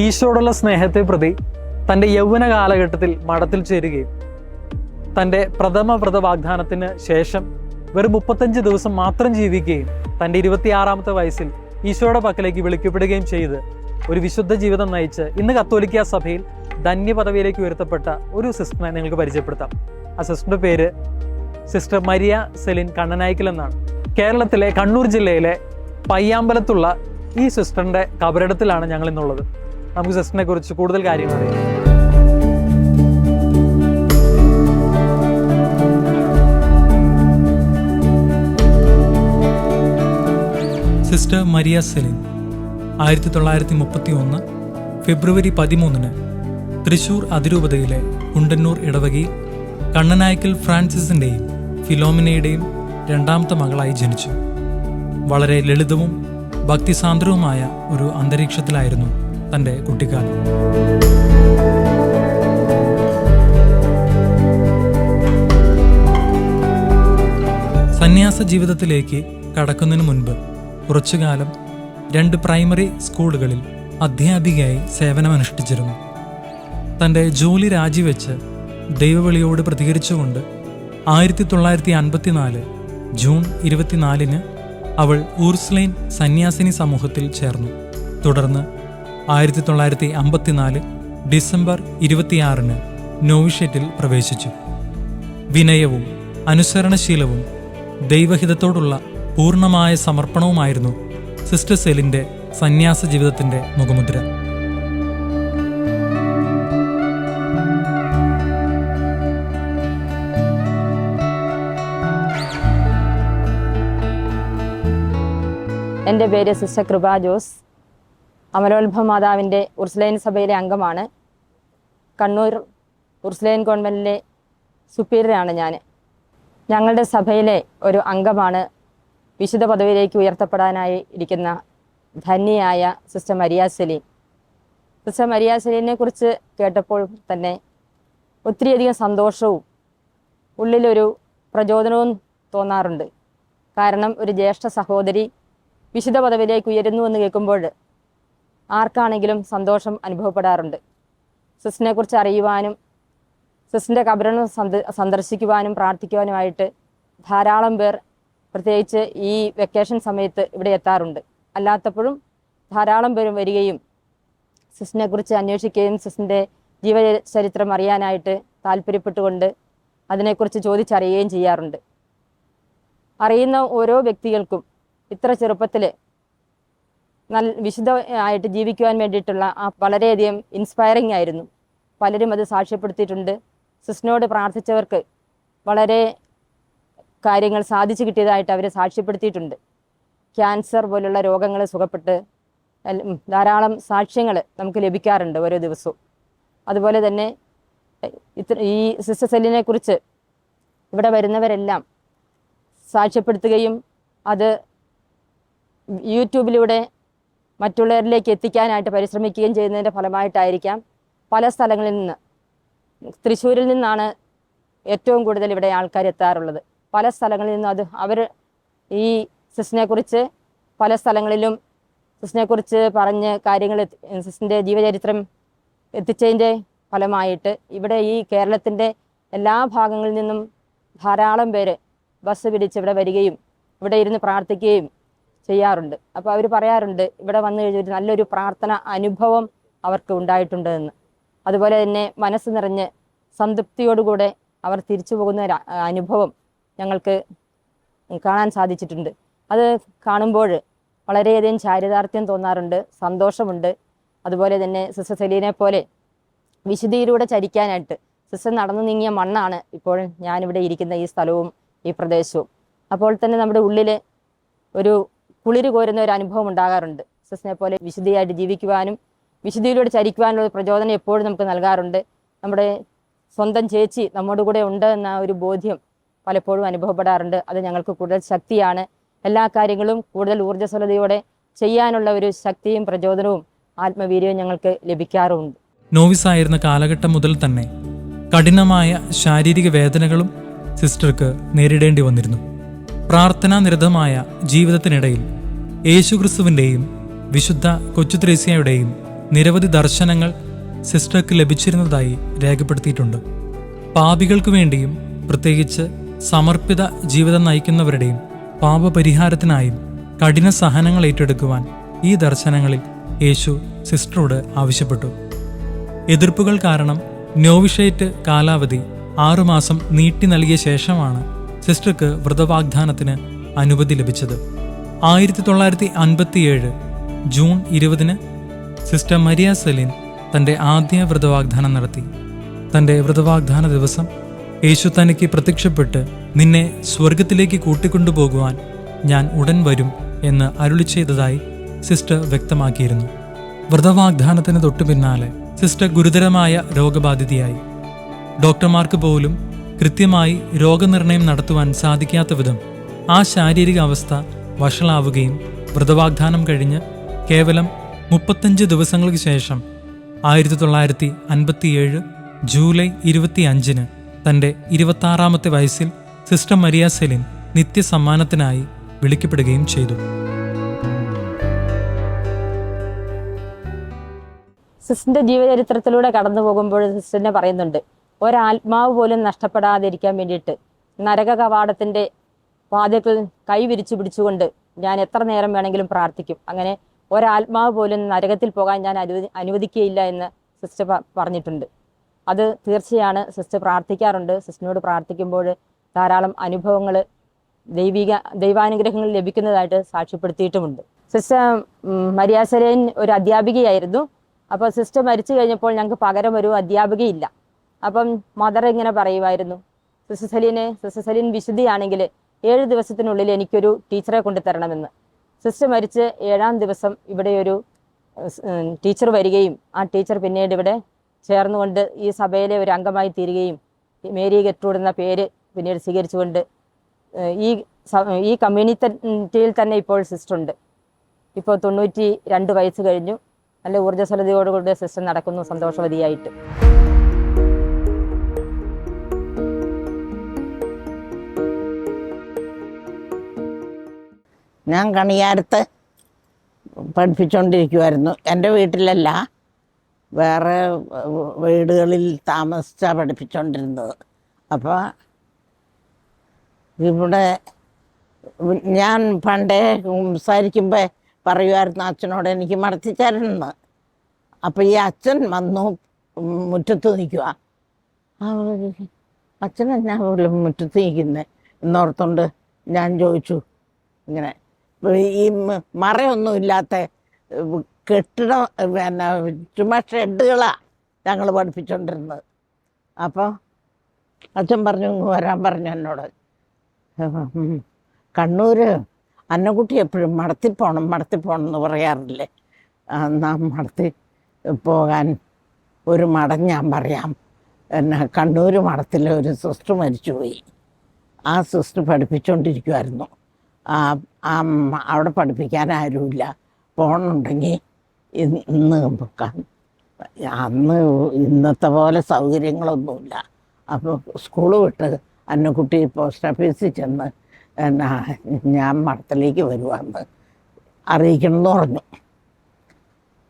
ഈശോയോടുള്ള സ്നേഹത്തെ പ്രതി തൻ്റെ യൗവന കാലഘട്ടത്തിൽ മഠത്തിൽ ചേരുകയും തൻ്റെ പ്രഥമ വ്രത വാഗ്ദാനത്തിന് ശേഷം വെറും 35 ദിവസം മാത്രം ജീവിക്കുകയും തൻ്റെ 26-ാമത്തെ വയസ്സിൽ ഈശോയുടെ പക്കലേക്ക് വിളിക്കപ്പെടുകയും ചെയ്ത് ഒരു വിശുദ്ധ ജീവിതം നയിച്ച് ഇന്ന് കത്തോലിക്ക സഭയിൽ ധന്യ പദവിയിലേക്ക് ഉയർത്തപ്പെട്ട ഒരു സിസ്റ്ററിനെ നിങ്ങൾക്ക് പരിചയപ്പെടുത്താം. ആ സിസ്റ്ററിൻ്റെ പേര് സിസ്റ്റർ മരിയ സെലിൻ കണ്ണനായ്ക്കൽ എന്നാണ്. കേരളത്തിലെ കണ്ണൂർ ജില്ലയിലെ പയ്യാമ്പലത്തുള്ള ഈ സിസ്റ്ററിൻ്റെ കബറിടത്തിലാണ് ഞങ്ങൾ ഇന്നുള്ളത്. നമുക്ക് സിസ്റ്ററിനെ കുറിച്ച് കൂടുതൽ കാര്യങ്ങൾ അറിയാം. സിസ്റ്റർ മരിയ സെലിൻ 1931 ഫെബ്രുവരി 13 തൃശൂർ അതിരൂപതയിലെ കുണ്ടന്നൂർ ഇടവകയിൽ കണ്ണനായ്ക്കൽ ഫ്രാൻസിസിൻ്റെയും ഫിലോമിനയുടെയും 2ാമത്തെ മകളായി ജനിച്ചു. വളരെ ലളിതവും ഭക്തിസാന്ദ്രവുമായ ഒരു അന്തരീക്ഷത്തിലായിരുന്നു തൻ്റെ കുട്ടിക്കാലം. സന്യാസ ജീവിതത്തിലേക്ക് കടക്കുന്നതിന് മുൻപ് കുറച്ചുകാലം 2 പ്രൈമറി സ്കൂളുകളിൽ അധ്യാപികയായി സേവനമനുഷ്ഠിച്ചിരുന്നു. തൻ്റെ ജോലി രാജിവെച്ച് ദൈവവിളിയോട് പ്രതികരിച്ചുകൊണ്ട് 1954 ജൂൺ 24 അവൾ ഊർസ്ലൈൻ സന്യാസിനി സമൂഹത്തിൽ ചേർന്നു. തുടർന്ന് 1954 ഡിസംബർ 26 നോവിഷ്യറ്റിൽ പ്രവേശിച്ചു. വിനയവും അനുസരണശീലവും ദൈവഹിതത്തോടുള്ള പൂർണ്ണമായ സമർപ്പണവുമായിരുന്നു സിസ്റ്റർ സെലിൻ്റെ സന്യാസ ജീവിതത്തിൻ്റെ മുഖമുദ്ര. എൻ്റെ പേര് സിസ്റ്റർ കൃപ ജോസ്. അമലോത്ഭവ മാതാവിൻ്റെ ഉർസ്ലൈൻ സഭയിലെ അംഗമാണ്. കണ്ണൂർ ഉർസ്ലൈൻ കോൺവെൻറ്റിലെ സുപ്പീരിയറാണ് ഞാൻ. ഞങ്ങളുടെ സഭയിലെ ഒരു അംഗമാണ് വിശുദ്ധ പദവിയിലേക്ക് ഉയർത്തപ്പെടാനായി ഇരിക്കുന്ന ധന്യയായ സിസ്റ്റർ മരിയ സെലിൻ. സിസ്റ്റർ മരിയ സെലിനെ കുറിച്ച് കേട്ടപ്പോൾ തന്നെ ഒത്തിരിയധികം സന്തോഷവും ഉള്ളിലൊരു പ്രചോദനവും തോന്നാറുണ്ട്. കാരണം ഒരു ജ്യേഷ്ഠ സഹോദരി വിശുദ്ധ പദവിയിലേക്ക് ഉയരുന്നു എന്ന് കേൾക്കുമ്പോൾ ആർക്കാണെങ്കിലും സന്തോഷം അനുഭവപ്പെടാറുണ്ട്. സിസ്റ്ററിനെ കുറിച്ച് അറിയുവാനും സിസ്റ്ററിൻ്റെ കബറിടം സന്ദർശിക്കുവാനും പ്രാർത്ഥിക്കുവാനുമായിട്ട് ധാരാളം പേർ പ്രത്യേകിച്ച് ഈ വെക്കേഷൻ സമയത്ത് ഇവിടെ എത്താറുണ്ട്. അല്ലാത്തപ്പോഴും ധാരാളം പേരും വരികയും സിസ്റ്ററിനെ കുറിച്ച് അന്വേഷിക്കുകയും സിസ്റ്ററിൻ്റെ ജീവചരിത്രം അറിയാനായിട്ട് താല്പര്യപ്പെട്ടുകൊണ്ട് അതിനെക്കുറിച്ച് ചോദിച്ചറിയുകയും ചെയ്യാറുണ്ട്. അറിയുന്ന ഓരോ വ്യക്തികൾക്കും ഇത്ര ചെറുപ്പത്തിൽ വിശുദ്ധമായിട്ട് ജീവിക്കുവാൻ വേണ്ടിയിട്ടുള്ള വളരെയധികം ഇൻസ്പയറിംഗ് ആയിരുന്നു. പലരും അത് സാക്ഷ്യപ്പെടുത്തിയിട്ടുണ്ട്. സിസ്റ്ററിനോട് പ്രാർത്ഥിച്ചവർക്ക് വളരെ കാര്യങ്ങൾ സാധിച്ചു കിട്ടിയതായിട്ട് അവർ സാക്ഷ്യപ്പെടുത്തിയിട്ടുണ്ട്. ക്യാൻസർ പോലുള്ള രോഗങ്ങൾ സുഖപ്പെട്ട് ധാരാളം സാക്ഷ്യങ്ങൾ നമുക്ക് ലഭിക്കാറുണ്ട് ഓരോ ദിവസവും. അതുപോലെ തന്നെ ഈ സിസ്റ്റർ സെലിനെ കുറിച്ച് ഇവിടെ വരുന്നവരെല്ലാം സാക്ഷ്യപ്പെടുത്തുകയും അത് യൂട്യൂബിലൂടെ മറ്റുള്ളവരിലേക്ക് എത്തിക്കാനായിട്ട് പരിശ്രമിക്കുകയും ചെയ്യുന്നതിൻ്റെ ഫലമായിട്ടായിരിക്കാം പല സ്ഥലങ്ങളിൽ നിന്ന്, തൃശ്ശൂരിൽ നിന്നാണ് ഏറ്റവും കൂടുതൽ ഇവിടെ ആൾക്കാർ എത്താറുള്ളത്. പല സ്ഥലങ്ങളിൽ നിന്നും അവർ ഈ സിസ്റ്ററിനെക്കുറിച്ച് പല സ്ഥലങ്ങളിലും സിസ്റ്ററിനെക്കുറിച്ച് പറഞ്ഞ് കാര്യങ്ങൾ സിസ്റ്ററിൻ്റെ ജീവചരിത്രം എത്തിച്ചതിൻ്റെ ഫലമായിട്ട് ഇവിടെ ഈ കേരളത്തിൻ്റെ എല്ലാ ഭാഗങ്ങളിൽ നിന്നും ധാരാളം പേര് ബസ് പിടിച്ച് ഇവിടെ വരികയും ഇവിടെ ഇരുന്ന് പ്രാർത്ഥിക്കുകയും ചെയ്യാറുണ്ട്. അപ്പോൾ അവർ പറയാറുണ്ട് ഇവിടെ വന്നു കഴിഞ്ഞൊരു നല്ലൊരു പ്രാർത്ഥന അനുഭവം അവർക്ക് ഉണ്ടായിട്ടുണ്ട് എന്ന്. അതുപോലെ തന്നെ മനസ്സ് നിറഞ്ഞ് സംതൃപ്തിയോടുകൂടെ അവർ തിരിച്ചു പോകുന്ന ഒരു അനുഭവം ഞങ്ങൾക്ക് കാണാൻ സാധിച്ചിട്ടുണ്ട്. അത് കാണുമ്പോൾ വളരെയധികം ചാരിതാർത്ഥ്യം തോന്നാറുണ്ട്, സന്തോഷമുണ്ട്. അതുപോലെ തന്നെ സിസ്റ്റർ സെലീനെ പോലെ വിശുദ്ധിയിലൂടെ ചരിക്കാനായിട്ട് സിസ്റ്റർ നടന്നു നീങ്ങിയ മണ്ണാണ് ഇപ്പോൾ ഞാനിവിടെ ഇരിക്കുന്ന ഈ സ്ഥലവും ഈ പ്രദേശവും. അപ്പോൾ തന്നെ നമ്മുടെ ഉള്ളിൽ ഒരു കുളിര് കോരുന്ന ഒരു അനുഭവം ഉണ്ടാകാറുണ്ട്. സിസ്റ്ററിനെ പോലെ വിശുദ്ധിയായിട്ട് ജീവിക്കുവാനും വിശുദ്ധിയിലൂടെ ചരിക്കുവാനുള്ള പ്രചോദനം എപ്പോഴും നമുക്ക് നൽകാറുണ്ട്. നമ്മുടെ സ്വന്തം ചേച്ചി നമ്മോട് കൂടെ ഉണ്ട് എന്ന ഒരു ബോധ്യം പലപ്പോഴും അനുഭവപ്പെടാറുണ്ട്. അത് ഞങ്ങൾക്ക് കൂടുതൽ ശക്തിയാണ്. എല്ലാ കാര്യങ്ങളും കൂടുതൽ ഊർജ്ജസ്വലതയോടെ ചെയ്യാനുള്ള ഒരു ശക്തിയും പ്രചോദനവും ആത്മവീര്യവും ഞങ്ങൾക്ക് ലഭിക്കാറുമുണ്ട്. നോവിസായിരുന്ന കാലഘട്ടം മുതൽ തന്നെ കഠിനമായ ശാരീരിക വേദനകളും സിസ്റ്റർക്ക് നേരിടേണ്ടി വന്നിരുന്നു. പ്രാർത്ഥനാനിരതമായ ജീവിതത്തിനിടയിൽ യേശുക്രിസ്തുവിൻ്റെയും വിശുദ്ധ കൊച്ചു ത്രേസ്യയുടെയും നിരവധി ദർശനങ്ങൾ സിസ്റ്റർക്ക് ലഭിച്ചിരുന്നതായി രേഖപ്പെടുത്തിയിട്ടുണ്ട്. പാപികൾക്കു വേണ്ടിയും പ്രത്യേകിച്ച് സമർപ്പിത ജീവിതം നയിക്കുന്നവരുടെയും പാപപരിഹാരത്തിനായും കഠിന സഹനങ്ങൾ ഏറ്റെടുക്കുവാൻ ഈ ദർശനങ്ങളിൽ യേശു സിസ്റ്ററോട് ആവശ്യപ്പെട്ടു. എതിർപ്പുകൾ കാരണം നോവിഷേറ്റ് കാലാവധി 6 മാസം നീട്ടി നൽകിയ ശേഷമാണ് സിസ്റ്റർക്ക് വ്രതവാഗ്ദാനത്തിന് അനുമതി ലഭിച്ചത്. 1957 ജൂൺ 20 സിസ്റ്റർ മരിയ സെലിൻ തൻ്റെ ആദ്യ വ്രതവാഗ്ദാനം നടത്തി. തൻ്റെ വ്രതവാഗ്ദാന ദിവസം യേശു തനിക്ക് പ്രത്യക്ഷപ്പെട്ട് നിന്നെ സ്വർഗത്തിലേക്ക് കൂട്ടിക്കൊണ്ടുപോകുവാൻ ഞാൻ ഉടൻ വരും എന്ന് അരുളി ചെയ്തതായി സിസ്റ്റർ വ്യക്തമാക്കിയിരുന്നു. വ്രതവാഗ്ദാനത്തിന് തൊട്ടു പിന്നാലെ സിസ്റ്റർ ഗുരുതരമായ രോഗബാധിതയായി. ഡോക്ടർമാർക്ക് പോലും കൃത്യമായി രോഗനിർണയം നടത്തുവാൻ സാധിക്കാത്ത വിധം ആ ശാരീരിക അവസ്ഥ വഷളാവുകയും വ്രതവാഗ്ദാനം കഴിഞ്ഞ് കേവലം 35 ദിവസങ്ങൾക്ക് ശേഷം 1957 ജൂലൈ 25 തൻ്റെ 26-ാമത്തെ വയസ്സിൽ സിസ്റ്റർ മരിയ സെലിൻ നിത്യസമ്മാനത്തിനായി വിളിക്കപ്പെടുകയും ചെയ്തു. സിസ്റ്ററിന്റെ ജീവചരിത്രത്തിലൂടെ കടന്നു പോകുമ്പോൾ സിസ്റ്ററിനെ പറയുന്നുണ്ട്, ഒരാത്മാവ് പോലും നഷ്ടപ്പെടാതിരിക്കാൻ വേണ്ടിയിട്ട് നരക കവാടത്തിന്റെ വാതിൽക്കൽ കൈ വിരിച്ചു പിടിച്ചുകൊണ്ട് ഞാൻ എത്ര നേരം വേണമെങ്കിലും പ്രാർത്ഥിക്കും. അങ്ങനെ ഒരാത്മാവ് പോലും നരകത്തിൽ പോകാൻ ഞാൻ അനുവദിക്കുകയില്ല എന്ന് സിസ്റ്റർ പറഞ്ഞിട്ടുണ്ട്. അത് തീർച്ചയാണ്. സിസ്റ്റർ പ്രാർത്ഥിക്കാറുണ്ട്. സിസ്റ്ററിനോട് പ്രാർത്ഥിക്കുമ്പോൾ ധാരാളം അനുഭവങ്ങൾ, ദൈവാനുഗ്രഹങ്ങൾ ലഭിക്കുന്നതായിട്ട് സാക്ഷ്യപ്പെടുത്തിയിട്ടുമുണ്ട്. സിസ്റ്റർ മരിയ സെലിൻ ഒരു അധ്യാപികയായിരുന്നു. അപ്പോൾ സിസ്റ്റർ മരിച്ചു കഴിഞ്ഞപ്പോൾ ഞങ്ങൾക്ക് പകരം ഒരു അധ്യാപികയില്ല. അപ്പം മദർ ഇങ്ങനെ പറയുമായിരുന്നു, സിസ്റ്റർ സെലിൻ വിശുദ്ധിയാണെങ്കിൽ 7 ദിവസത്തിനുള്ളിൽ എനിക്കൊരു ടീച്ചറെ കൊണ്ടുതരണമെന്ന്. സിസ്റ്റർ മരിച്ച് 7-ാം ദിവസം ഇവിടെ ഒരു ടീച്ചർ വരികയും ആ ടീച്ചർ പിന്നീട് ഇവിടെ ചേർന്നുകൊണ്ട് ഈ സഭയിലെ ഒരു അംഗമായി തീരുകയും മേരി ഗെറ്റ്രൂഡ് എന്ന പേര് പിന്നീട് സ്വീകരിച്ചുകൊണ്ട് ഈ കമ്മ്യൂണിറ്റിയിൽ തന്നെ ഇപ്പോൾ സിസ്റ്റർ ഉണ്ട്. ഇപ്പോൾ 92 വയസ്സ് കഴിഞ്ഞു. നല്ല ഊർജ്ജസ്വലതയോടുകൂടി സിസ്റ്റർ നടക്കുന്നു, സന്തോഷവതിയായിട്ട്. ഞാൻ കണിയാരത്ത് പഠിപ്പിച്ചുകൊണ്ടിരിക്കുമായിരുന്നു. എൻ്റെ വീട്ടിലല്ല, വേറെ വീടുകളിൽ താമസിച്ചാണ് പഠിപ്പിച്ചുകൊണ്ടിരുന്നത്. അപ്പോൾ ഇവിടെ ഞാൻ പണ്ടേ സംസാരിക്കുമ്പോൾ പറയുമായിരുന്നു അച്ഛനോട് എനിക്ക് മടത്തിച്ചേരണമെന്ന്. അപ്പോൾ ഈ അച്ഛൻ വന്നു മുറ്റത്ത് നിൽക്കുക. അച്ഛൻ എന്നാ പോലും മുറ്റത്ത് നിൽക്കുന്നത് എന്നോർത്തുകൊണ്ട് ഞാൻ ചോദിച്ചു, ഇങ്ങനെ ഈ മറയൊന്നുമില്ലാത്ത കെട്ടിടം പിന്നെ ചുമ്മാ ഷെഡുകളാണ് ഞങ്ങൾ പഠിപ്പിച്ചുകൊണ്ടിരുന്നത്. അപ്പോൾ അച്ഛൻ പറഞ്ഞു വരാൻ പറഞ്ഞു എന്നോട്. കണ്ണൂർ അന്നക്കുട്ടി എപ്പോഴും മടത്തിപ്പോണം എന്ന് പറയാറില്ലേ, നാം മടത്തി പോകാൻ ഒരു മഠം ഞാൻ പറയാം. പിന്നെ കണ്ണൂർ മഠത്തിൽ ഒരു സിസ്റ്റർ മരിച്ചുപോയി. ആ സിസ്റ്റർ പഠിപ്പിച്ചുകൊണ്ടിരിക്കുമായിരുന്നു. അവിടെ പഠിപ്പിക്കാൻ ആരുമില്ല. പോകണമെന്നുണ്ടെങ്കിൽ ഇന്ന് അന്ന് ഇന്നത്തെ പോലെ സൗകര്യങ്ങളൊന്നുമില്ല. അപ്പോൾ സ്കൂൾ വിട്ട് അന്നക്കുട്ടി പോസ്റ്റ് ഓഫീസിൽ ചെന്ന് എന്നാ ഞാൻ മഠത്തിലേക്ക് വരുവാന്ന് അറിയിക്കണമെന്ന് പറഞ്ഞു.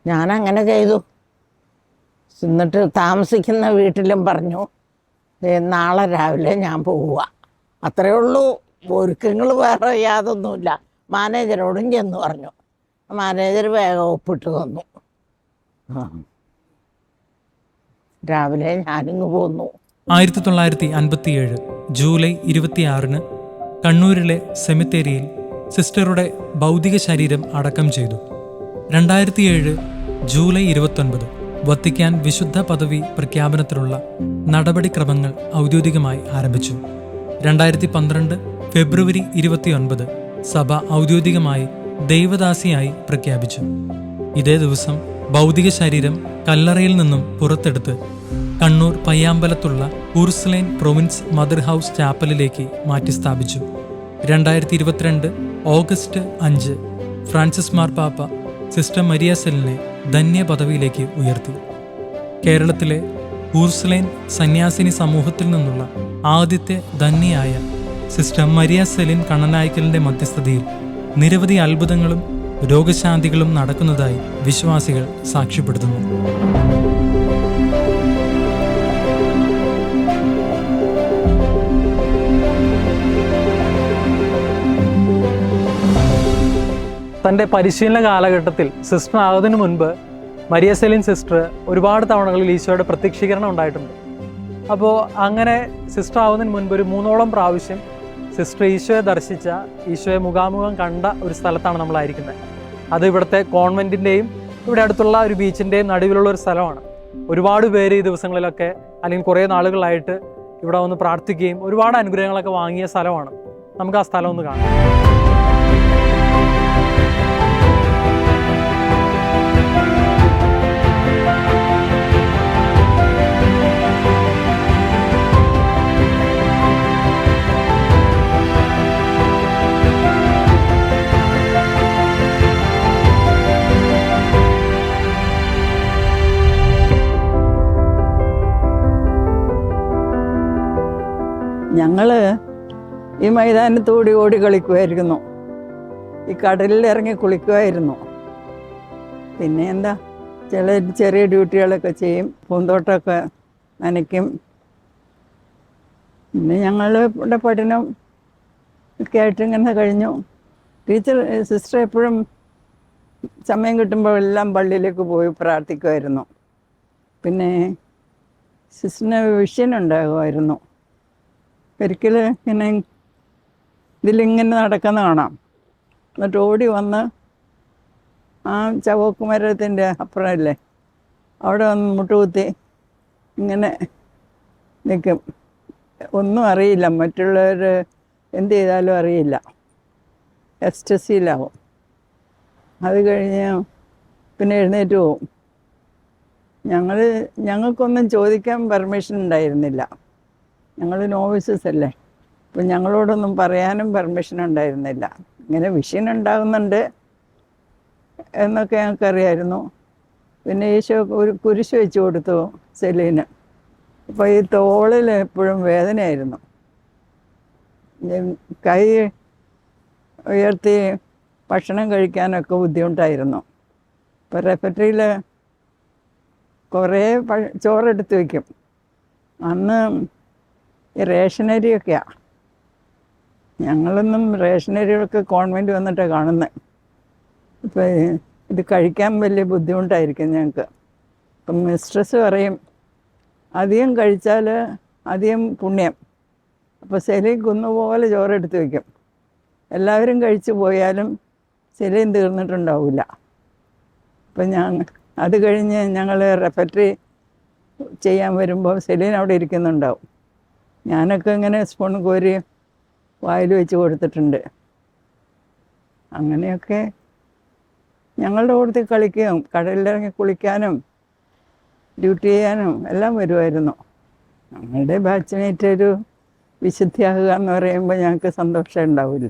ഞാനങ്ങനെ ചെയ്തു. എന്നിട്ട് താമസിക്കുന്ന വീട്ടിലും പറഞ്ഞു നാളെ രാവിലെ ഞാൻ പോവുക. അത്രയേ ഉള്ളൂ. ഒരുക്കങ്ങൾ വേറെ യാതൊന്നുമില്ല. മാനേജരോടും ചെന്ന് പറഞ്ഞു. മാനേജർ വേഗം ഒപ്പിട്ട് തന്നു. രാവിലെ ഞാനിങ്ങ് പോന്നു. 1957 ജൂലൈ 26 കണ്ണൂരിലെ സെമിത്തേരിയിൽ സിസ്റ്ററുടെ ഭൗതിക ശരീരം അടക്കം ചെയ്തു. 2007 ജൂലൈ 29 വത്തിക്കാൻ വിശുദ്ധ പദവി പ്രഖ്യാപനത്തിലുള്ള നടപടിക്രമങ്ങൾ ഔദ്യോഗികമായി ആരംഭിച്ചു. 2012 ഫെബ്രുവരി 29 സഭ ഔദ്യോഗികമായി ദൈവദാസിയായി പ്രഖ്യാപിച്ചു. ഇതേ ദിവസം ഭൗതിക ശരീരം കല്ലറയിൽ നിന്നും പുറത്തെടുത്ത് കണ്ണൂർ പയ്യാമ്പലത്തുള്ള ഊർസ്ലൈൻ പ്രൊവിൻസ് മദർ ഹൗസ് ചാപ്പലിലേക്ക് മാറ്റി സ്ഥാപിച്ചു. 2022 ഓഗസ്റ്റ് 5 ഫ്രാൻസിസ് മാർപ്പാപ്പ സിസ്റ്റർ മരിയ സെലിനെ ധന്യ പദവിയിലേക്ക് ഉയർത്തി. കേരളത്തിലെ ഊർസ്ലൈൻ സന്യാസിനി സമൂഹത്തിൽ നിന്നുള്ള ആദ്യത്തെ ധന്യയായ സിസ്റ്റർ മരിയ സെലിൻ കണ്ണനായ്ക്കലിന്റെ മധ്യസ്ഥതയിൽ നിരവധി അത്ഭുതങ്ങളും രോഗശാന്തികളും നടക്കുന്നതായി വിശ്വാസികൾ സാക്ഷ്യപ്പെടുത്തുന്നു. തൻ്റെ പരിശീലന കാലഘട്ടത്തിൽ സിസ്റ്റർ ആകുന്നതിന് മുൻപ് മരിയ സെലിൻ സിസ്റ്റർ ഒരുപാട് തവണകളിൽ ഈശോയുടെ പ്രത്യക്ഷീകരണം ഉണ്ടായിട്ടുണ്ട്. അപ്പോൾ അങ്ങനെ സിസ്റ്റർ ആവുന്നതിന് മുൻപ് ഒരു 3ഓളം പ്രാവശ്യം സിസ്റ്റർ ഈശോയെ ദർശിച്ച, ഈശോയെ മുഖാമുഖം കണ്ട ഒരു സ്ഥലത്താണ് നമ്മളായിരിക്കുന്നത്. അത് ഇവിടുത്തെ കോൺവെൻറ്റിൻ്റെയും ഇവിടെ അടുത്തുള്ള ഒരു ബീച്ചിൻ്റെയും നടുവിലുള്ള ഒരു സ്ഥലമാണ്. ഒരുപാട് പേര് ഈ ദിവസങ്ങളിലൊക്കെ അല്ലെങ്കിൽ കുറേ നാളുകളായിട്ട് ഇവിടെ വന്ന് പ്രാർത്ഥിക്കുകയും ഒരുപാട് അനുഗ്രഹങ്ങളൊക്കെ വാങ്ങിയ സ്ഥലമാണ്. നമുക്ക് ആ സ്ഥലം ഒന്ന് കാണാം. ഞങ്ങൾ ഈ മൈതാനത്തോടി ഓടി കളിക്കുമായിരുന്നു, ഈ കടലിൽ ഇറങ്ങി കുളിക്കുമായിരുന്നു. പിന്നെ എന്താ, ചെറിയ ഡ്യൂട്ടികളൊക്കെ ചെയ്യും, പൂന്തോട്ടമൊക്കെ നനയ്ക്കും. പിന്നെ ഞങ്ങളുടെ പഠനം ഒക്കെ ആയിട്ട് ഇങ്ങനെ കഴിഞ്ഞു. സിസ്റ്റർ എപ്പോഴും സമയം കിട്ടുമ്പോൾ എല്ലാം പള്ളിയിലേക്ക് പോയി പ്രാർത്ഥിക്കുമായിരുന്നു. പിന്നെ സിസ്റ്ററിന് വിഷൻ ഉണ്ടാകുമായിരുന്നു. ഒരിക്കൽ ഇങ്ങനെ ഇതിലിങ്ങനെ നടക്കുന്ന കാണാം. എന്നിട്ട് ഓടി വന്ന് ആ ചവക്ക് മരത്തിൻ്റെ അപ്പുറമല്ലേ അവിടെ വന്ന് മുട്ടുകുത്തി ഇങ്ങനെ നിൽക്കും. ഒന്നും അറിയില്ല, മറ്റുള്ളവർ എന്ത് ചെയ്താലും അറിയില്ല, എക്സ്റ്റസിയിലാവും. അത് കഴിഞ്ഞ് പിന്നെ എഴുന്നേറ്റ് പോവും. ഞങ്ങൾക്കൊന്നും ചോദിക്കാൻ പെർമിഷൻ ഉണ്ടായിരുന്നില്ല. ഞങ്ങൾ നോവിസസ് അല്ലേ, അപ്പം ഞങ്ങളോടൊന്നും പറയാനും പെർമിഷൻ ഉണ്ടായിരുന്നില്ല. ഇങ്ങനെ വിഷൻ ഉണ്ടാകുന്നുണ്ട് എന്നൊക്കെ ഞങ്ങൾക്കറിയായിരുന്നു. പിന്നെ ഈശോ ഒരു കുരിശ് വെച്ച് കൊടുത്തു സെലീന്. അപ്പോൾ ഈ തോളിൽ എപ്പോഴും വേദനയായിരുന്നു. കൈ ഉയർത്തി ഭക്ഷണം കഴിക്കാനൊക്കെ ബുദ്ധിമുട്ടായിരുന്നു. ഇപ്പോൾ റെഫറ്ററിയിൽ കുറേ ചോറെടുത്ത് വയ്ക്കും. അന്ന് ഈ റേഷനരിയൊക്കെയാണ്. ഞങ്ങളൊന്നും റേഷനരികളൊക്കെ കോൺവെൻറ്റ് വന്നിട്ടാണ് കാണുന്നത്. ഇപ്പോൾ ഇത് കഴിക്കാൻ വലിയ ബുദ്ധിമുട്ടായിരിക്കും ഞങ്ങൾക്ക്. അപ്പം മിസ്ട്രസ് പറയും, അധികം കഴിച്ചാൽ അധികം പുണ്യം. അപ്പോൾ സെലീൻ കുന്നുപോലെ ചോറെടുത്ത് വയ്ക്കും. എല്ലാവരും കഴിച്ചു പോയാലും സെലീൻ തീർന്നിട്ടുണ്ടാവില്ല. അപ്പം അത് കഴിഞ്ഞ് ഞങ്ങൾ റെഫറ്ററി ചെയ്യാൻ വരുമ്പോൾ സെലീൻ അവിടെ ഇരിക്കുന്നുണ്ടാവും. ഞാനൊക്കെ ഇങ്ങനെ സ്പൂൺ കോരി വായിൽ വെച്ച് കൊടുത്തിട്ടുണ്ട്. അങ്ങനെയൊക്കെ ഞങ്ങളുടെ കൂട്ടത്തിൽ കളിക്കുകയും കടലിലിറങ്ങി കുളിക്കാനും ഡ്യൂട്ടി ചെയ്യാനും എല്ലാം വരുമായിരുന്നു. ഞങ്ങളുടെ ബാച്ച്മേറ്റ് ഒരു വിശുദ്ധിയാകുക എന്ന് പറയുമ്പോൾ ഞങ്ങൾക്ക് സന്തോഷം ഉണ്ടാവില്ല.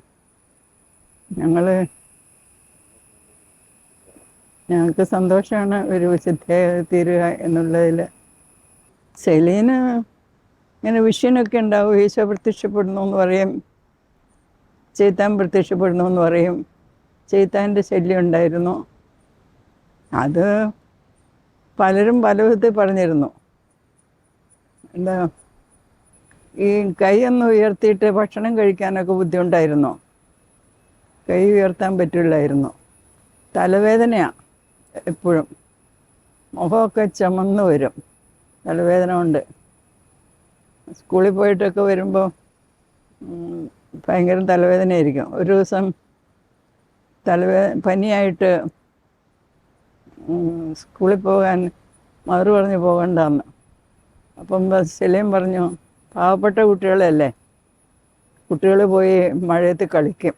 ഞങ്ങൾക്ക് സന്തോഷമാണ് ഒരു വിശുദ്ധിയായി തീരുക എന്നുള്ളതിൽ. സെലീന് ഇങ്ങനെ വിഷനൊക്കെ ഉണ്ടാവും. ഈശോ പ്രത്യക്ഷപ്പെടുന്നു എന്ന് പറയും, ചെയ്ത്താൻ പ്രത്യക്ഷപ്പെടുന്നു എന്ന് പറയും. ചെയ്ത്താൻ്റെ ശല്യം ഉണ്ടായിരുന്നു. അത് പലരും പല വിധത്തിൽ പറഞ്ഞിരുന്നു. എന്താ, ഈ കൈ ഒന്ന് ഉയർത്തിയിട്ട് ഭക്ഷണം കഴിക്കാനൊക്കെ ബുദ്ധിമുട്ടായിരുന്നു. കൈ ഉയർത്താൻ പറ്റില്ലായിരുന്നു. തലവേദനയാണ് എപ്പോഴും, മുഖമൊക്കെ ചുമന്ന് വരും, തലവേദന കൊണ്ട്. സ്കൂളിൽ പോയിട്ടൊക്കെ വരുമ്പോൾ ഭയങ്കര തലവേദനയായിരിക്കും. ഒരു ദിവസം പനിയായിട്ട് സ്കൂളിൽ പോകാൻ മദർ പറഞ്ഞ് പോകണ്ടെന്ന്. അപ്പം സെലീൻ പറഞ്ഞു, പാവപ്പെട്ട കുട്ടികളല്ലേ, കുട്ടികൾ പോയി മഴയത്ത് കളിക്കും,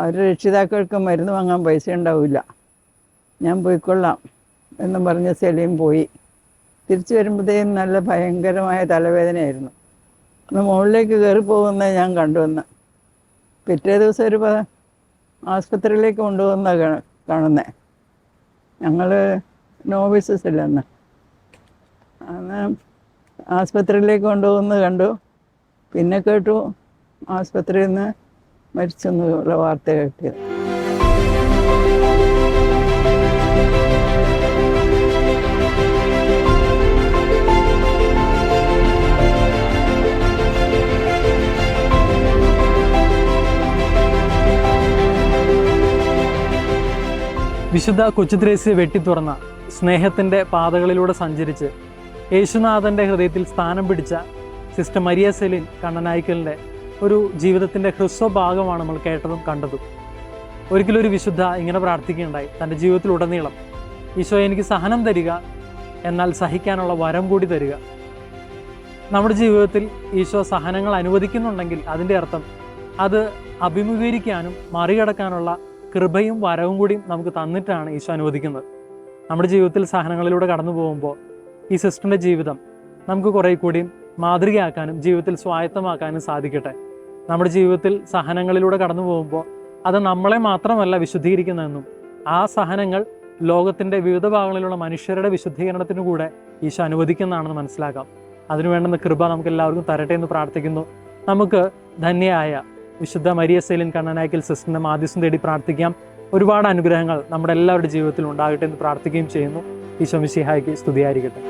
അവരുടെ രക്ഷിതാക്കൾക്ക് മരുന്ന് വാങ്ങാൻ പൈസ ഉണ്ടാവില്ല, ഞാൻ പോയിക്കൊള്ളാം എന്നും പറഞ്ഞ് സെലീൻ പോയി. തിരിച്ചു വരുമ്പോഴത്തേക്കും നല്ല ഭയങ്കരമായ തലവേദനയായിരുന്നു. അന്ന് മുകളിലേക്ക് കയറി പോകുന്നത് ഞാൻ കണ്ടുവന്ന്. പിറ്റേ ദിവസം ഒരു ആസ്പത്രിയിലേക്ക് കൊണ്ടുപോകുന്ന കാണുന്നത്. ഞങ്ങൾ നോവിസസ് അല്ലെന്ന്. അന്ന് ആസ്പത്രിയിലേക്ക് കൊണ്ടുപോകുന്നത് കണ്ടു. പിന്നെ കേട്ടു ആസ്പത്രിയിൽ നിന്ന് മരിച്ചെന്നുള്ള വാർത്ത കേട്ടത്. വിശുദ്ധ കൊച്ചുത്രേസ്യ വെട്ടിത്തുറന്ന സ്നേഹത്തിൻ്റെ പാതകളിലൂടെ സഞ്ചരിച്ച് യേശുനാഥൻ്റെ ഹൃദയത്തിൽ സ്ഥാനം പിടിച്ച സിസ്റ്റർ മരിയ സെലിൻ കണ്ണനായ്ക്കലിൻ്റെ ഒരു ജീവിതത്തിൻ്റെ ഹ്രസ്വഭാഗമാണ് നമ്മൾ കേട്ടതും കണ്ടതും. ഒരിക്കലും ഒരു വിശുദ്ധ ഇങ്ങനെ പ്രാർത്ഥിക്കുകയുണ്ടായി, തൻ്റെ ജീവിതത്തിലുടനീളം ഈശോ എനിക്ക് സഹനം തരിക, എന്നാൽ സഹിക്കാനുള്ള വരം കൂടി തരിക. നമ്മുടെ ജീവിതത്തിൽ ഈശോ സഹനങ്ങൾ അനുവദിക്കുന്നുണ്ടെങ്കിൽ അതിൻ്റെ അർത്ഥം അത് അഭിമുഖീകരിക്കാനും മറികടക്കാനുള്ള കൃപയും വരവും കൂടിയും നമുക്ക് തന്നിട്ടാണ് ഈശോ അനുവദിക്കുന്നത്. നമ്മുടെ ജീവിതത്തിൽ സഹനങ്ങളിലൂടെ കടന്നു പോകുമ്പോൾ ഈ സിസ്റ്ററിൻ്റെ ജീവിതം നമുക്ക് കുറേ കൂടിയും മാതൃകയാക്കാനും ജീവിതത്തിൽ സ്വായത്തമാക്കാനും സാധിക്കട്ടെ. നമ്മുടെ ജീവിതത്തിൽ സഹനങ്ങളിലൂടെ കടന്നു പോകുമ്പോൾ അത് നമ്മളെ മാത്രമല്ല വിശുദ്ധീകരിക്കുന്നതെന്നും ആ സഹനങ്ങൾ ലോകത്തിൻ്റെ വിവിധ ഭാഗങ്ങളിലുള്ള മനുഷ്യരുടെ വിശുദ്ധീകരണത്തിനു കൂടെ ഈശോ അനുവദിക്കുന്നതാണെന്ന് മനസ്സിലാക്കാം. അതിനുവേണ്ടുന്ന കൃപ നമുക്ക് എല്ലാവർക്കും തരട്ടെ എന്ന് പ്രാർത്ഥിക്കുന്നു. നമുക്ക് ധന്യയായ വിശുദ്ധ മരിയ സെലിൻ കണ്ണനായ്ക്കൽ സിസ്റ്ററിൻ്റെ മാധ്യസ്ഥം തേടി പ്രാർത്ഥിക്കാം. ഒരുപാട് അനുഗ്രഹങ്ങൾ നമ്മുടെ എല്ലാവരുടെ ജീവിതത്തിൽ ഉണ്ടാകട്ടെ എന്ന് പ്രാർത്ഥിക്കുകയും ചെയ്യുന്നു. ഈശോ മിശിഹായ്ക്ക് സ്തുതിയായിരിക്കട്ടെ.